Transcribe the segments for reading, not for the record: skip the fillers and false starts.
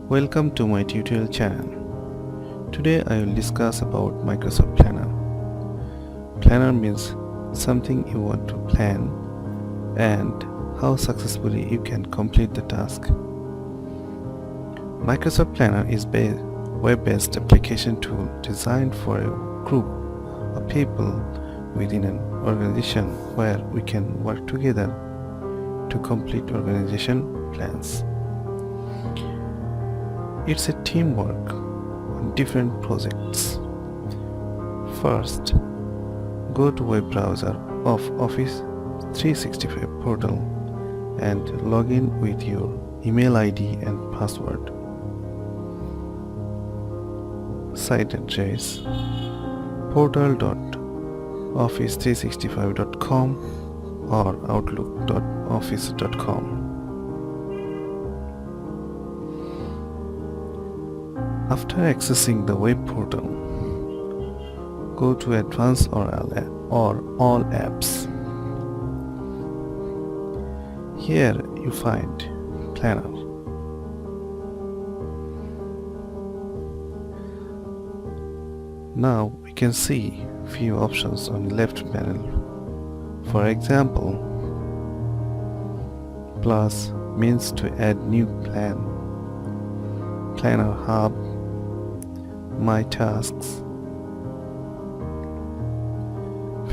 Welcome to my tutorial channel. Today I will discuss about Microsoft Planner. Planner means something you want to plan and how successfully you can complete the task. Microsoft Planner is a web-based application tool designed for a group of people within an organization where we can work together to complete organization plans. It's a teamwork on different projects. First, go to web browser of Office 365 portal and log in with your email ID and password. Site address portal.office365.com or outlook.office.com. After accessing the web portal, go to Advanced or All Apps. Here you find Planner. Now we can see few options on the left panel. For example, plus means to add new plan, Planner Hub, My Tasks,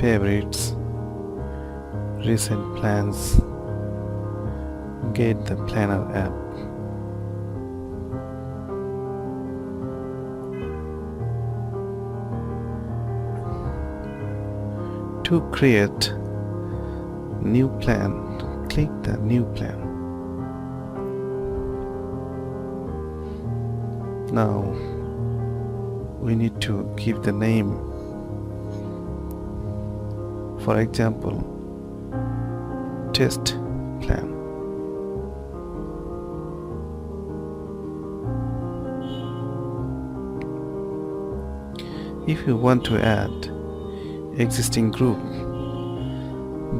Favorites, Recent Plans, Get the Planner app. To create new plan, click the new plan. Now we need to give the name. For example, test plan. If you want to add existing group,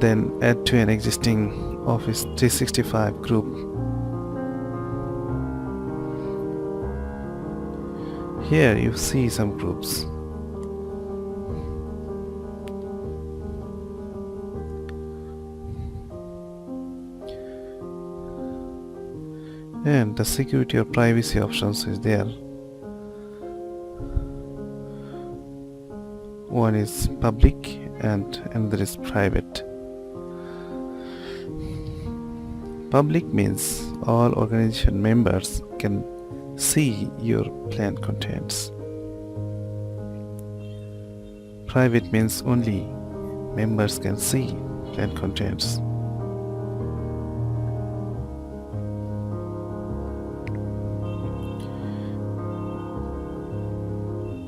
then add to an existing Office 365 group. Here you see some groups. And the security or privacy options is there. One is public and another is private. Public means all organization members can see your plan contents. Private means only members can see plan contents.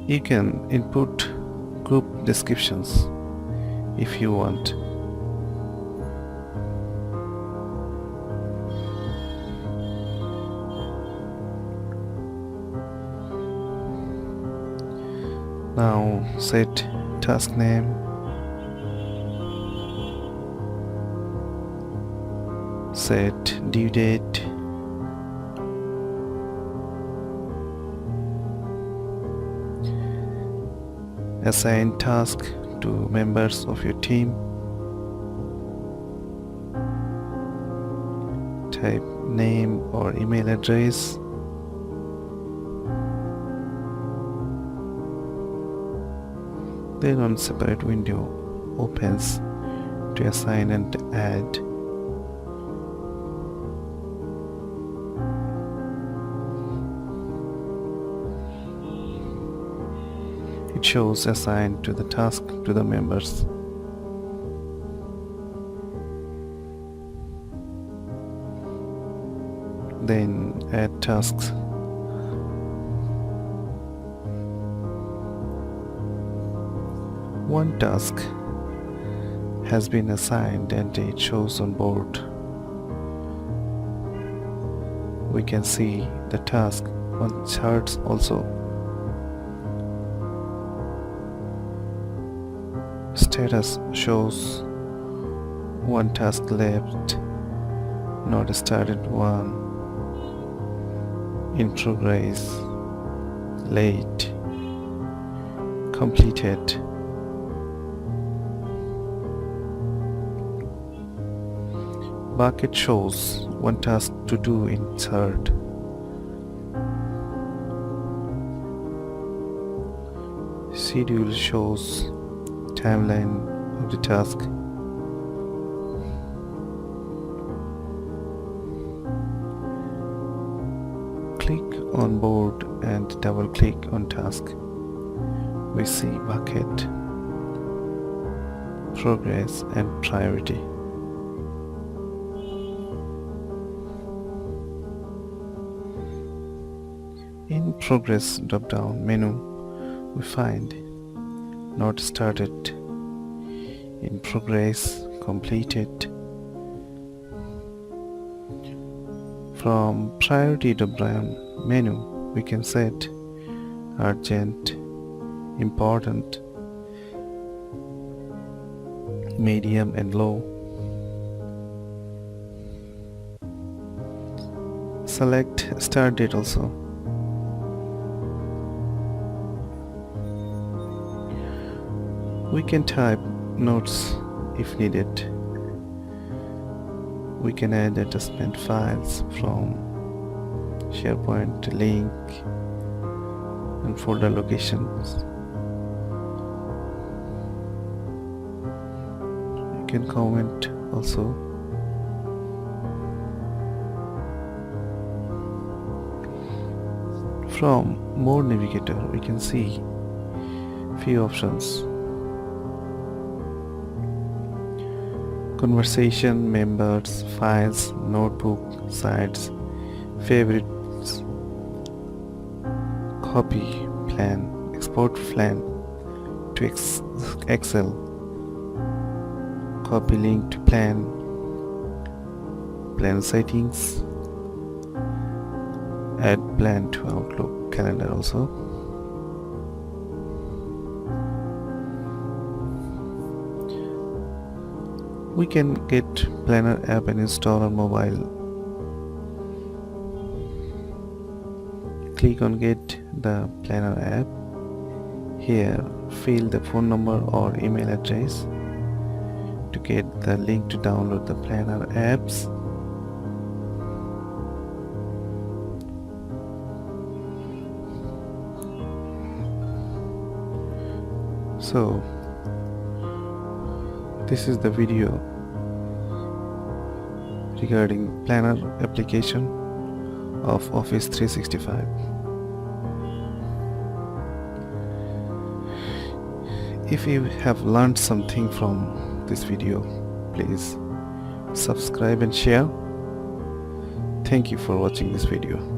You can input group descriptions if you want. Now set task name, set due date, assign task to members of your team, type name or email address, then on separate window opens to assign and add. It shows assigned to the task to the members. Then add tasks. One task has been assigned and it shows on board. We can see the task on charts also. Status shows one task left, not started one. in progress, late, completed. Bucket shows one task to do in third. Schedule shows timeline of the task. Click on board and double click on task. We see bucket, progress and priority. In progress drop-down menu, we find not started, in progress, completed. From priority drop-down menu, we can set urgent, important, medium and low. Select start date also. We can type notes if needed. We can add attachment files from SharePoint, link and folder locations. You can comment also. From more navigator we can see few options. Conversation, members, files, notebook, sites, favorites, copy, plan, export plan to Excel, copy link to plan settings, add plan to Outlook calendar also. We can get Planner app and install on mobile. Click on get the Planner app. Here fill the phone number or email address to get the link to download the Planner apps. So this is the video regarding Planner application of Office 365. If you have learned something from this video, please subscribe and share. Thank you for watching this video.